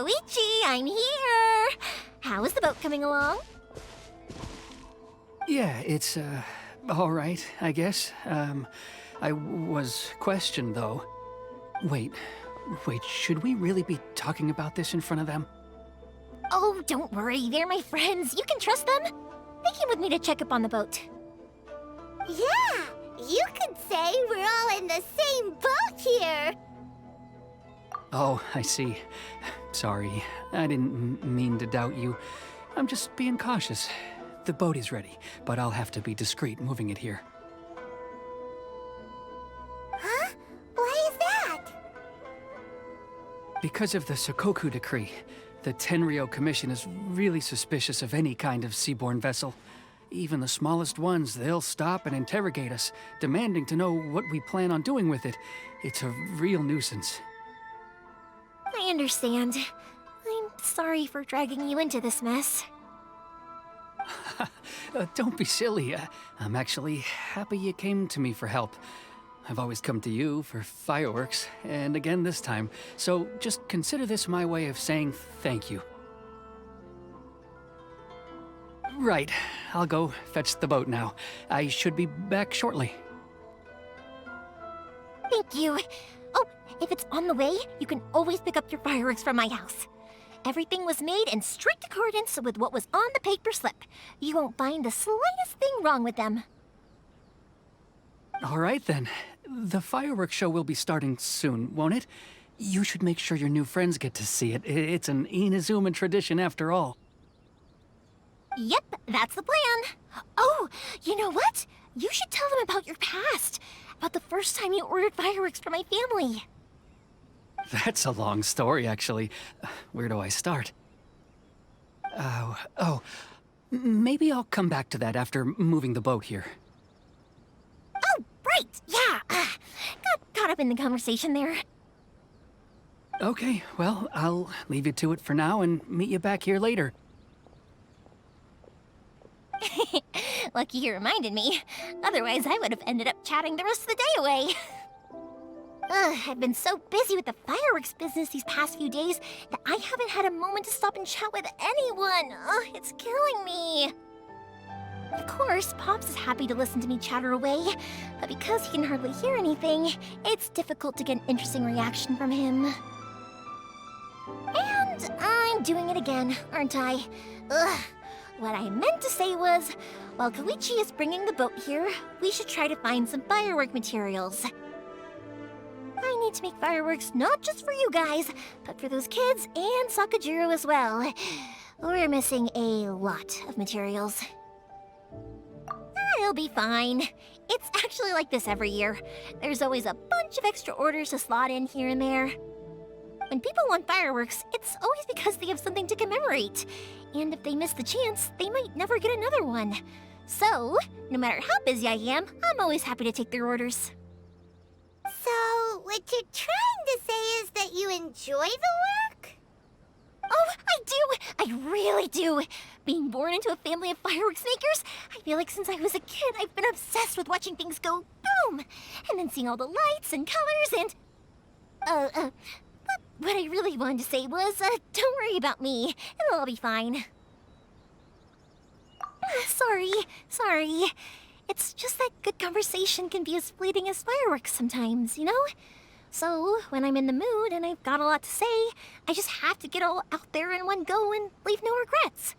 Koichi, I'm here! How is the boat coming along? Yeah, it's, all right, I guess. I was questioned, though. Wait, should we really be talking about this in front of them? Oh, don't worry, they're my friends. You can trust them. They came with me to check up on the boat. Yeah, you could say we're all in the same boat here. Oh, I see. Sorry, I didn't mean to doubt you. I'm just being cautious. The boat is ready, but I'll have to be discreet moving it here. Huh? Why is that? Because of the Sokoku Decree, the Tenryou Commission is really suspicious of any kind of seaborne vessel. Even the smallest ones, they'll stop and interrogate us, demanding to know what we plan on doing with it. It's a real nuisance. I understand. I'm sorry for dragging you into this mess. Don't be silly. I'm actually happy you came to me for help. I've always come to you for fireworks, and again this time, so just consider this my way of saying thank you. Right, I'll go fetch the boat now. I should be back shortly. Thank you. Oh, if it's on the way, you can always pick up your fireworks from my house. Everything was made in strict accordance with what was on the paper slip. You won't find the slightest thing wrong with them. All right then. The fireworks show will be starting soon, won't it? You should make sure your new friends get to see it. It's an Inazuma tradition after all. Yep, that's the plan. Oh, you know what? You should tell them about your past. About the first time you ordered fireworks for my family. That's a long story, actually. Where do I start? Maybe I'll come back to that after moving the boat here. Oh, right, yeah. Got caught up in the conversation there. Okay, well, I'll leave you to it for now and meet you back here later. Lucky you reminded me. Otherwise, I would have ended up chatting the rest of the day away. I've been so busy with the fireworks business these past few days that I haven't had a moment to stop and chat with anyone. It's killing me. Of course, Pops is happy to listen to me chatter away, but because he can hardly hear anything, it's difficult to get an interesting reaction from him. And I'm doing it again, aren't I? What I meant to say was, while Koichi is bringing the boat here, we should try to find some firework materials. I need to make fireworks not just for you guys, but for those kids and Sakajiro as well. We're missing a lot of materials. It'll be fine. It's actually like this every year. There's always a bunch of extra orders to slot in here and there. When people want fireworks, it's always because they have something to commemorate. And if they miss the chance, they might never get another one. So, no matter how busy I am, I'm always happy to take their orders. So, what you're trying to say is that you enjoy the work? Oh, I do! I really do! Being born into a family of fireworks makers, I feel like since I was a kid, I've been obsessed with watching things go boom! And then seeing all the lights and colors and... But what I really wanted to say was, don't worry about me. It'll all be fine. Sorry. It's just that good conversation can be as fleeting as fireworks sometimes, you know? So, when I'm in the mood and I've got a lot to say, I just have to get all out there in one go and leave no regrets.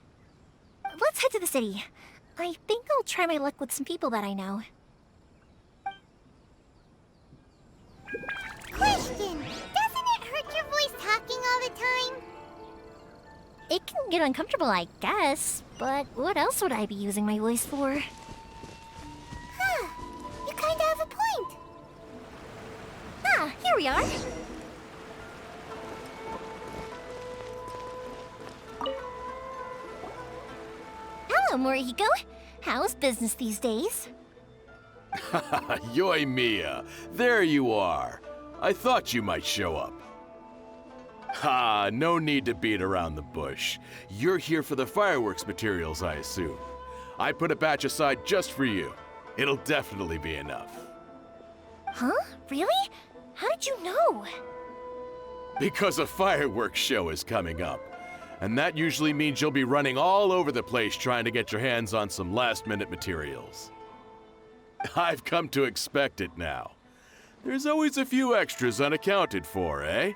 Let's head to the city. I think I'll try my luck with some people that I know. Question! Doesn't it hurt your voice talking all the time? It can get uncomfortable, I guess, but what else would I be using my voice for? Huh. You kinda have a point. Ah, here we are. Hello, Morihiko. How's business these days? Yoimiya, there you are. I thought you might show up. Ha, no need to beat around the bush. You're here for the fireworks materials, I assume. I put a batch aside just for you. It'll definitely be enough. Huh? Really? How did you know? Because a fireworks show is coming up. And that usually means you'll be running all over the place trying to get your hands on some last-minute materials. I've come to expect it now. There's always a few extras unaccounted for, eh?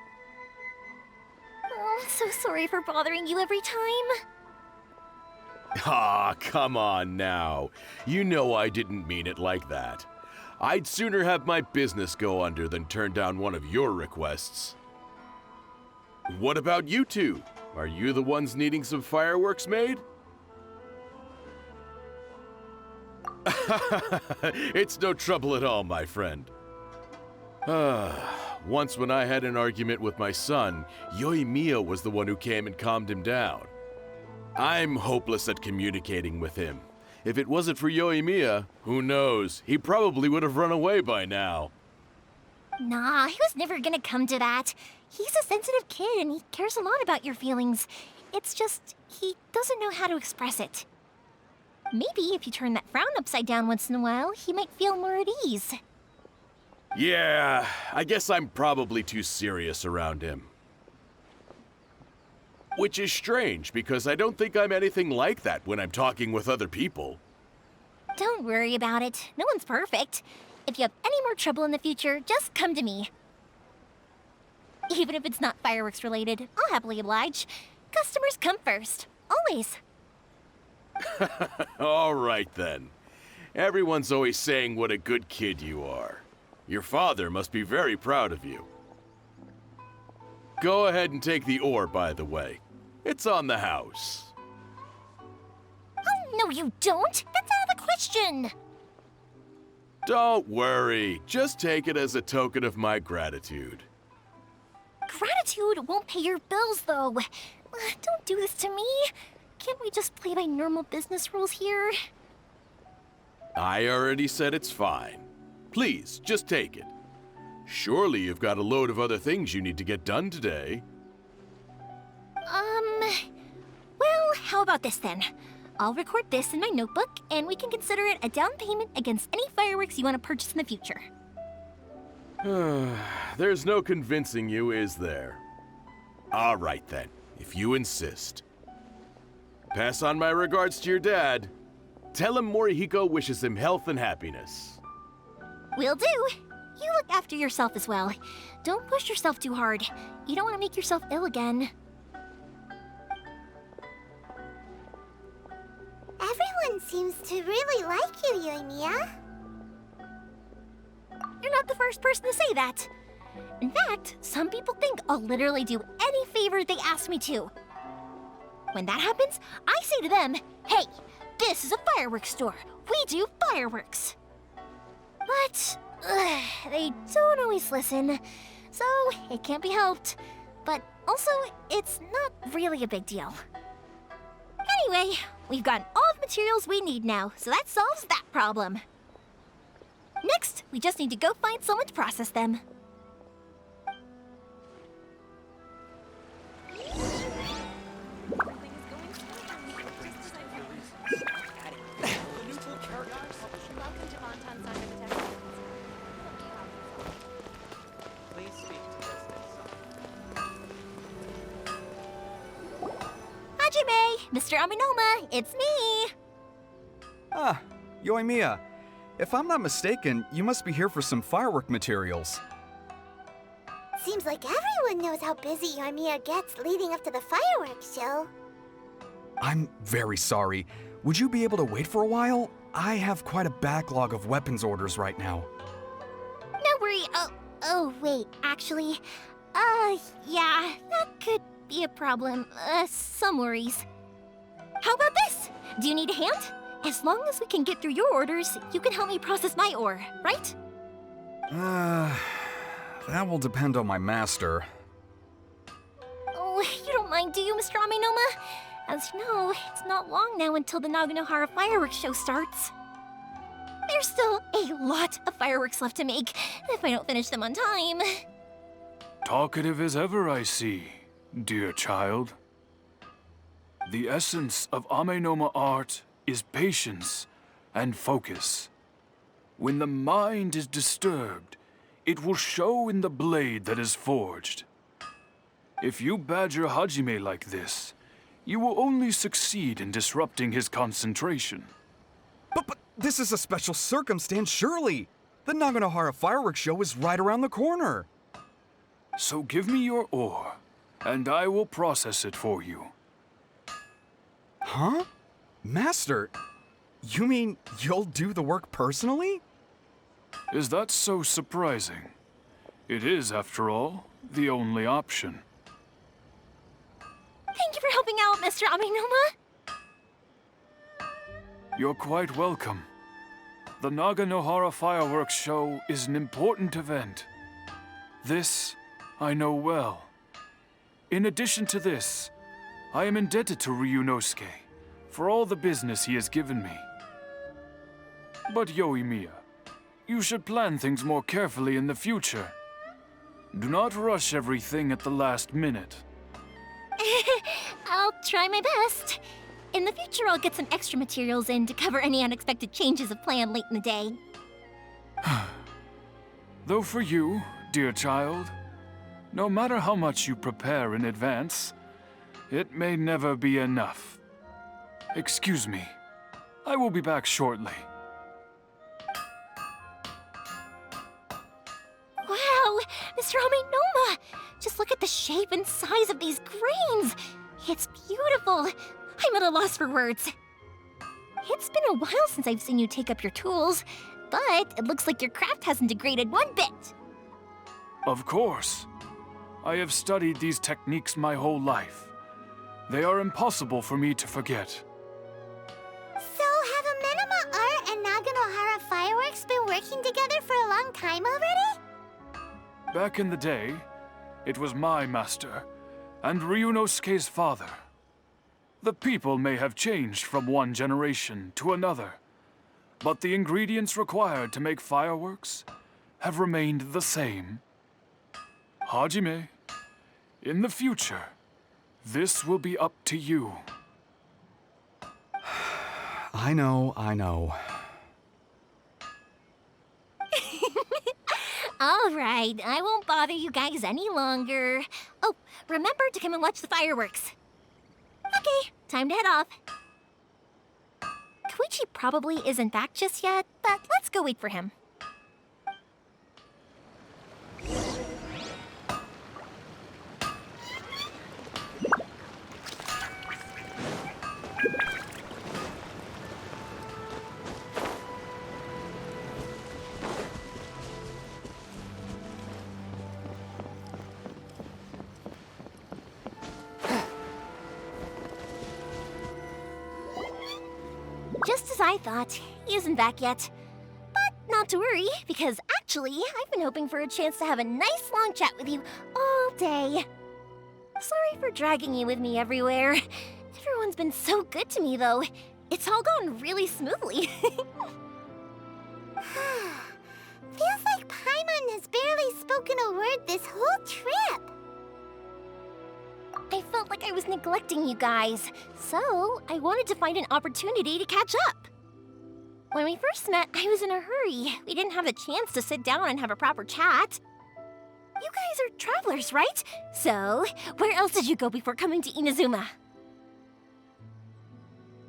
Oh, I'm so sorry for bothering you every time. Ah, come on now. You know I didn't mean it like that. I'd sooner have my business go under than turn down one of your requests. What about you two? Are you the ones needing some fireworks made? It's no trouble at all, my friend. Once when I had an argument with my son, Yoimiya was the one who came and calmed him down. I'm hopeless at communicating with him. If it wasn't for Yoimiya, who knows, he probably would have run away by now. Nah, he was never gonna come to that. He's a sensitive kid and he cares a lot about your feelings. It's just, he doesn't know how to express it. Maybe if you turn that frown upside down once in a while, he might feel more at ease. Yeah, I guess I'm probably too serious around him. Which is strange, because I don't think I'm anything like that when I'm talking with other people. Don't worry about it. No one's perfect. If you have any more trouble in the future, just come to me. Even if it's not fireworks related, I'll happily oblige. Customers come first. Always. All right then. Everyone's always saying what a good kid you are. Your father must be very proud of you. Go ahead and take the ore, by the way. It's on the house. Oh, no you don't! That's out of the question! Don't worry. Just take it as a token of my gratitude. Gratitude won't pay your bills, though. Don't do this to me. Can't we just play by normal business rules here? I already said it's fine. Please, just take it. Surely you've got a load of other things you need to get done today. Well, how about this then? I'll record this in my notebook, and we can consider it a down payment against any fireworks you want to purchase in the future. There's no convincing you, is there? All right then, if you insist. Pass on my regards to your dad. Tell him Morihiko wishes him health and happiness. Will do. You look after yourself as well. Don't push yourself too hard. You don't want to make yourself ill again. Everyone seems to really like you, Yoimiya. You're not the first person to say that. In fact, some people think I'll literally do any favor they ask me to. When that happens, I say to them, hey, this is a fireworks store. We do fireworks. But they don't always listen, so it can't be helped. But also, it's not really a big deal. Anyway, we've gotten all the materials we need now, so that solves that problem. Next, we just need to go find someone to process them. Hajime, Mr. Aminoma, it's me! Ah, Yoimiya. If I'm not mistaken, you must be here for some firework materials. Seems like everyone knows how busy Yoimiya gets leading up to the fireworks show. I'm very sorry. Would you be able to wait for a while? I have quite a backlog of weapons orders right now. No worry. Oh, wait, actually, yeah, that could be a problem. Some worries. How about this? Do you need a hand? As long as we can get through your orders, you can help me process my ore, right? That will depend on my master. Oh, you don't mind, do you, Mr. Aminoma? As you know, it's not long now until the Naganohara fireworks show starts. There's still a lot of fireworks left to make, if I don't finish them on time. Talkative as ever, I see, dear child. The essence of Amenoma art is patience and focus. When the mind is disturbed, it will show in the blade that is forged. If you badger Hajime like this, you will only succeed in disrupting his concentration. But this is a special circumstance, surely. The Naganohara fireworks show is right around the corner. So give me your ore, and I will process it for you. Huh? Master, you mean you'll do the work personally? Is that so surprising? It is, after all, the only option. Thank you for helping out, Mr. Aminoma. You're quite welcome. The Naganohara fireworks show is an important event. This I know well. In addition to this, I am indebted to Ryunosuke for all the business he has given me. But Yoimiya, you should plan things more carefully in the future. Do not rush everything at the last minute. I'll try my best. In the future, I'll get some extra materials in to cover any unexpected changes of plan late in the day. Though for you, dear child, no matter how much you prepare in advance, it may never be enough. Excuse me. I will be back shortly. Wow, Mr. Aminoma! Just look at the shape and size of these grains! It's beautiful! I'm at a loss for words. It's been a while since I've seen you take up your tools, but it looks like your craft hasn't degraded one bit. Of course. I have studied these techniques my whole life. They are impossible for me to forget. So, have Amenema Art and Naganohara Fireworks been working together for a long time already? Back in the day, it was my master and Ryunosuke's father. The people may have changed from one generation to another, but the ingredients required to make fireworks have remained the same. Hajime, in the future, this will be up to you. I know. All right, I won't bother you guys any longer. Oh, remember to come and watch the fireworks. Okay, time to head off. Koichi probably isn't back just yet, but let's go wait for him. Just as I thought, he isn't back yet. But not to worry, because actually, I've been hoping for a chance to have a nice long chat with you all day. Sorry for dragging you with me everywhere. Everyone's been so good to me, though. It's all gone really smoothly. Feels like Paimon has barely spoken a word this whole trip. I felt like I was neglecting you guys, so I wanted to find an opportunity to catch up. When we first met, I was in a hurry. We didn't have a chance to sit down and have a proper chat. You guys are travelers, right? So, where else did you go before coming to Inazuma?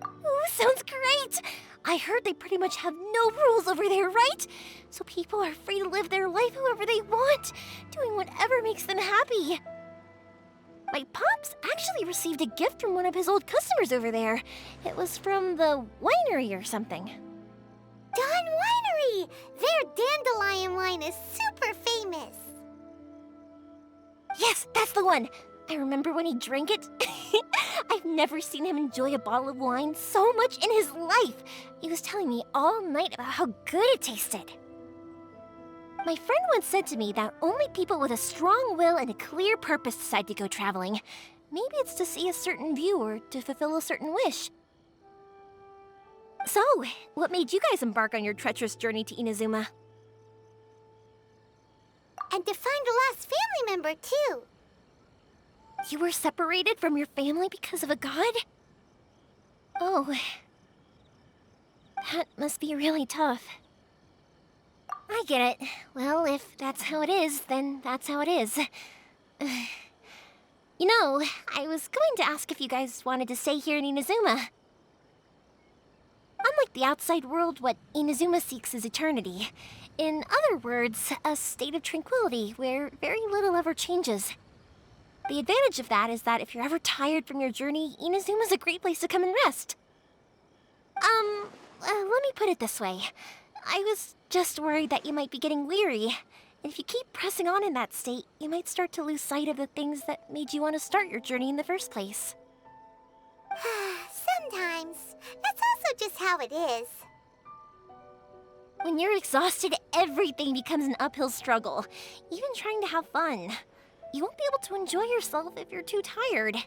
Ooh, sounds great! I heard they pretty much have no rules over there, right? So people are free to live their life however they want, doing whatever makes them happy. My pops actually received a gift from one of his old customers over there. It was from the winery or something. Dawn Winery! Their dandelion wine is super famous. Yes, that's the one! I remember when he drank it. I've never seen him enjoy a bottle of wine so much in his life. He was telling me all night about how good it tasted. My friend once said to me that only people with a strong will and a clear purpose decide to go traveling. Maybe it's to see a certain view or to fulfill a certain wish. So, what made you guys embark on your treacherous journey to Inazuma? And to find a lost family member, too. You were separated from your family because of a god? Oh. That must be really tough. I get it. Well, if that's how it is, then that's how it is. You know, I was going to ask if you guys wanted to stay here in Inazuma. Unlike the outside world, what Inazuma seeks is eternity. In other words, a state of tranquility where very little ever changes. The advantage of that is that if you're ever tired from your journey, Inazuma's a great place to come and rest. Let me put it this way. I was just worried that you might be getting weary. And if you keep pressing on in that state, you might start to lose sight of the things that made you want to start your journey in the first place. Sometimes. That's also just how it is. When you're exhausted, everything becomes an uphill struggle. Even trying to have fun. You won't be able to enjoy yourself if you're too tired.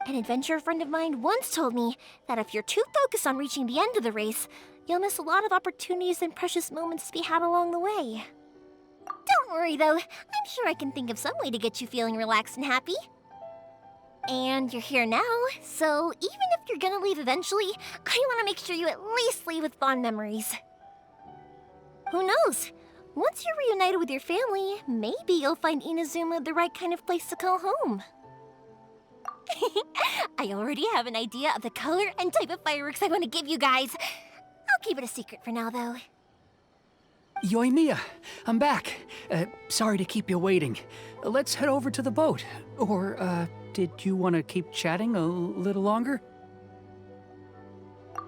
An adventurer friend of mine once told me that if you're too focused on reaching the end of the race, you'll miss a lot of opportunities and precious moments to be had along the way. Don't worry though, I'm sure I can think of some way to get you feeling relaxed and happy. And you're here now, so even if you're gonna leave eventually, I want to make sure you at least leave with fond memories. Who knows? Once you're reunited with your family, maybe you'll find Inazuma the right kind of place to call home. I already have an idea of the color and type of fireworks I want to give you guys. I'll keep it a secret for now, though. Yoimiya, I'm back. Sorry to keep you waiting. Let's head over to the boat. Or, did you want to keep chatting a little longer?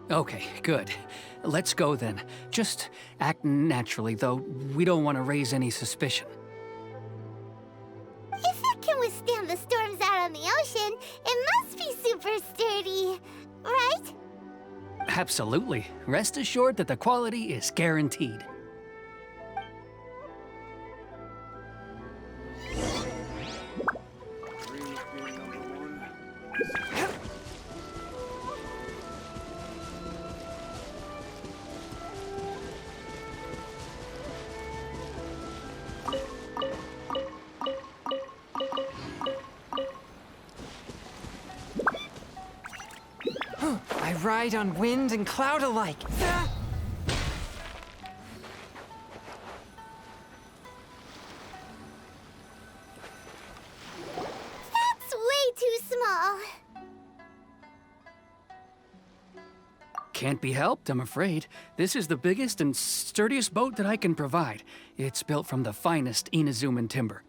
Okay, good. Let's go then. Just act naturally, though we don't want to raise any suspicion. If it can withstand the storms out on the ocean, it must be super sturdy, right? Absolutely. Rest assured that the quality is guaranteed. I ride on wind and cloud alike. That's way too small. Can't be helped, I'm afraid. This is the biggest and sturdiest boat that I can provide. It's built from the finest Inazuman timber.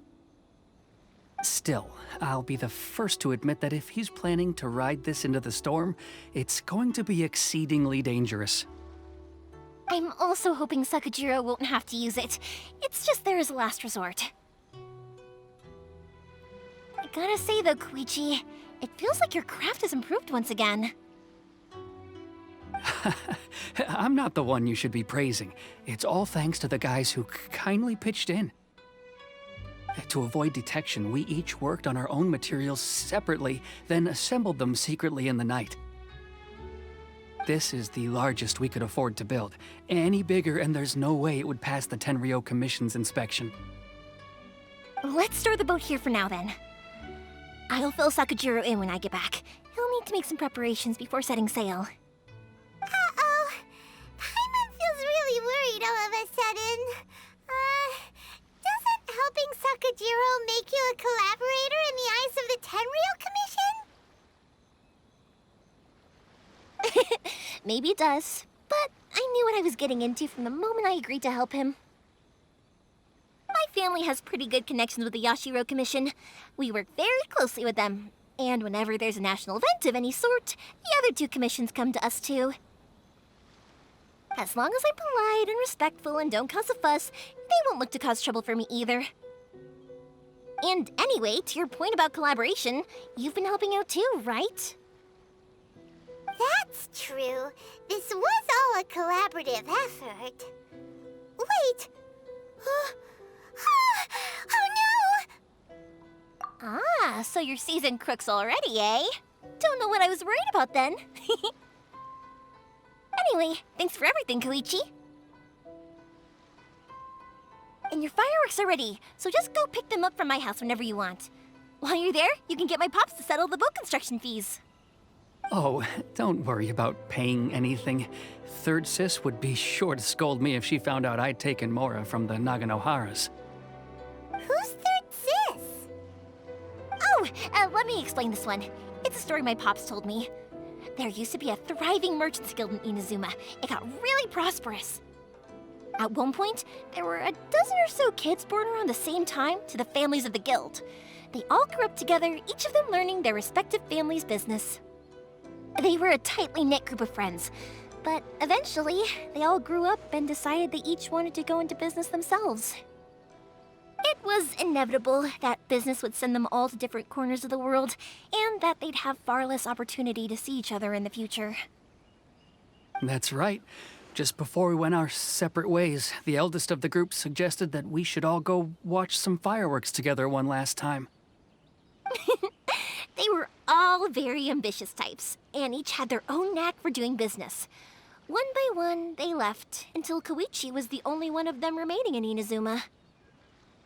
Still, I'll be the first to admit that if he's planning to ride this into the storm, it's going to be exceedingly dangerous. I'm also hoping Sakajiro won't have to use it. It's just there as a last resort. I gotta say though, Koichi, it feels like your craft has improved once again. I'm not the one you should be praising. It's all thanks to the guys who kindly pitched in. To avoid detection, we each worked on our own materials separately, then assembled them secretly in the night. This is the largest we could afford to build. Any bigger and there's no way it would pass the Tenryou Commission's inspection. Let's store the boat here for now then. I'll fill Sakajiro in when I get back. He'll need to make some preparations before setting sail. Uh-oh. Paimon feels really worried all of a sudden. Doesn't helping Sakajiro make you a collaborator in the eyes of the Tenryou Commission? Maybe it does, but I knew what I was getting into from the moment I agreed to help him. My family has pretty good connections with the Yashiro Commission. We work very closely with them, and whenever there's a national event of any sort, the other two commissions come to us too. As long as I'm polite and respectful and don't cause a fuss, they won't look to cause trouble for me either. And anyway, to your point about collaboration, you've been helping out too, right? That's true. This was all a collaborative effort. Wait! Oh no! Ah, so you're seasoned crooks already, eh? Don't know what I was worried about then. Anyway, thanks for everything, Koichi. And your fireworks are ready, so just go pick them up from my house whenever you want. While you're there, you can get my pops to settle the boat construction fees. Oh, don't worry about paying anything. Third Sis would be sure to scold me if she found out I'd taken Mora from the Naganoharas. Who's Third Sis? explain this one. It's a story my pops told me. There used to be a thriving merchants guild in Inazuma. It got really prosperous. At one point, there were a dozen or so kids born around the same time to the families of the guild. They all grew up together, each of them learning their respective family's business. They were a tightly knit group of friends, but eventually, they all grew up and decided they each wanted to go into business themselves. It was inevitable that business would send them all to different corners of the world, and that they'd have far less opportunity to see each other in the future. That's right. Just before we went our separate ways, the eldest of the group suggested that we should all go watch some fireworks together one last time. They were all very ambitious types, and each had their own knack for doing business. One by one, they left, until Koichi was the only one of them remaining in Inazuma.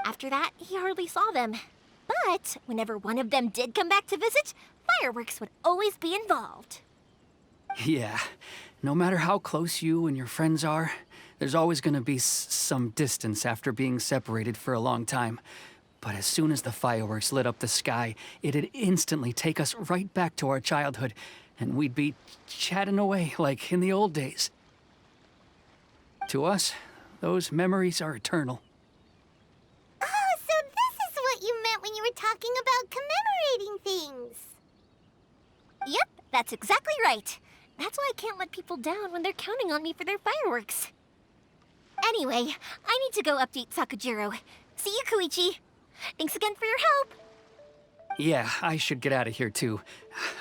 After that, he hardly saw them. But whenever one of them did come back to visit, fireworks would always be involved. Yeah, no matter how close you and your friends are, there's always gonna be some distance after being separated for a long time. But as soon as the fireworks lit up the sky, it'd instantly take us right back to our childhood, and we'd be chatting away like in the old days. To us, those memories are eternal. Oh, so this is what you meant when you were talking about commemorating things. Yep, that's exactly right. That's why I can't let people down when they're counting on me for their fireworks. Anyway, I need to go update Sakujiro. See you, Koichi. Thanks again for your help. Yeah, I should get out of here too.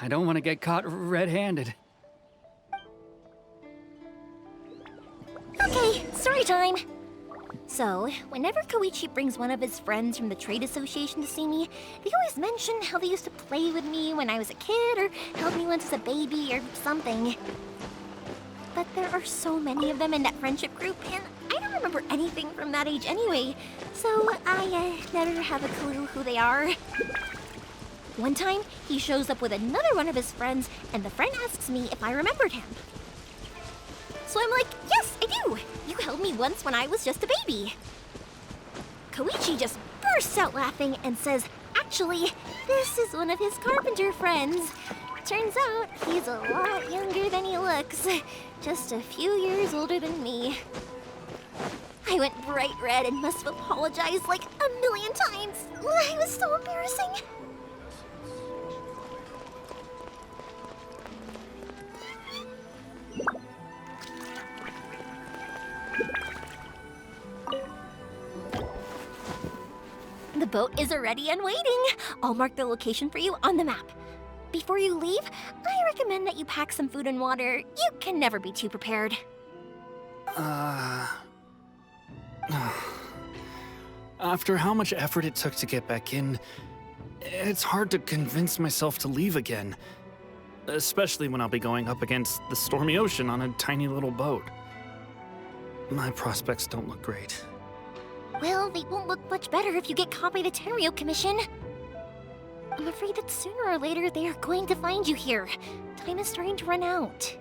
I don't want to get caught red-handed. Okay, story time. So, whenever Koichi brings one of his friends from the trade association to see me, they always mention how they used to play with me when I was a kid, or held me once as a baby, or something. But there are so many of them in that friendship group, and I don't remember anything from that age anyway, so I never have a clue who they are. One time, he shows up with another one of his friends, and the friend asks me if I remembered him. So I'm like, yes, I do! You held me once when I was just a baby. Koichi just bursts out laughing and says, actually, this is one of his carpenter friends. Turns out, he's a lot younger than he looks. Just a few years older than me. I went bright red and must have apologized like a million times. It was so embarrassing. The boat is ready and waiting. I'll mark the location for you on the map. Before you leave, I recommend that you pack some food and water. You can never be too prepared. After how much effort it took to get back in, it's hard to convince myself to leave again. Especially when I'll be going up against the stormy ocean on a tiny little boat. My prospects don't look great. Well, they won't look much better if you get caught by the Tenryou Commission. I'm afraid that sooner or later they are going to find you here. Time is starting to run out.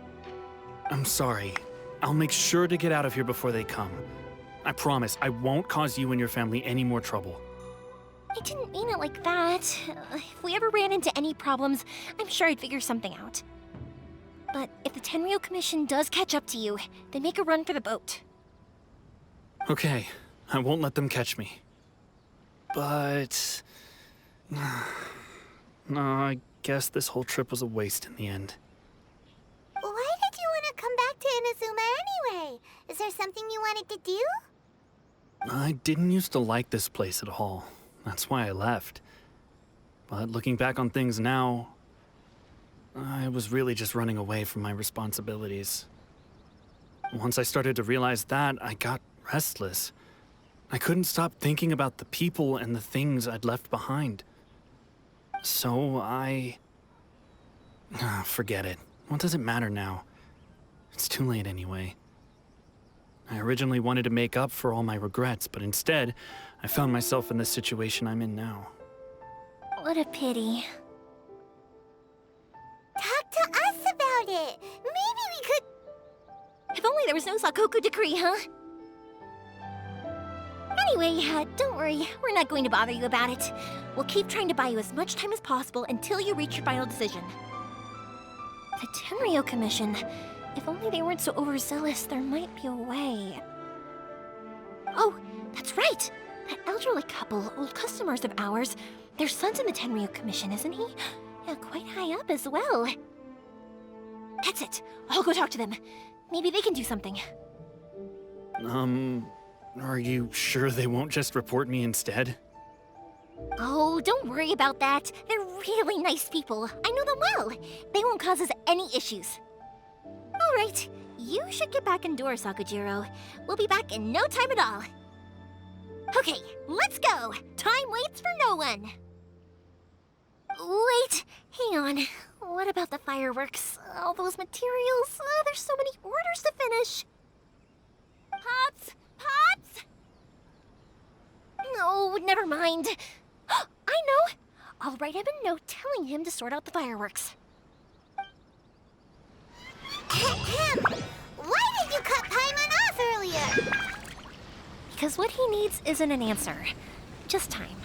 I'm sorry. I'll make sure to get out of here before they come. I promise I won't cause you and your family any more trouble. I didn't mean it like that. If we ever ran into any problems, I'm sure I'd figure something out. But if the Tenryou Commission does catch up to you, then make a run for the boat. Okay, I won't let them catch me. But... no, I guess this whole trip was a waste in the end. Why did you want to come back to Inazuma anyway? Is there something you wanted to do? I didn't used to like this place at all. That's why I left. But looking back on things now, I was really just running away from my responsibilities. Once I started to realize that, I got restless. I couldn't stop thinking about the people and the things I'd left behind. So forget it. What does it matter now? It's too late anyway. I originally wanted to make up for all my regrets, but instead, I found myself in the situation I'm in now. What a pity. Talk to us about it. Maybe we could... If only there was no Sakoku decree, huh? Anyway, don't worry. We're not going to bother you about it. We'll keep trying to buy you as much time as possible until you reach your final decision. The Tenryo Commission. If only they weren't so overzealous, there might be a way. Oh, that's right! That elderly couple, old customers of ours, their son's in the Tenryo Commission, isn't he? Yeah, quite high up as well. That's it. I'll go talk to them. Maybe they can do something. Are you sure they won't just report me instead? Oh, don't worry about that. They're really nice people. I know them well. They won't cause us any issues. All right, you should get back indoors, Sakujiro. We'll be back in no time at all. Okay, let's go. Time waits for no one. Wait, hang on. What about the fireworks? All those materials? There's so many orders to finish. Pops! Pops! No, never mind. I know! I'll write him a note telling him to sort out the fireworks. Why did you cut Paimon off earlier? Because what he needs isn't an answer, just time.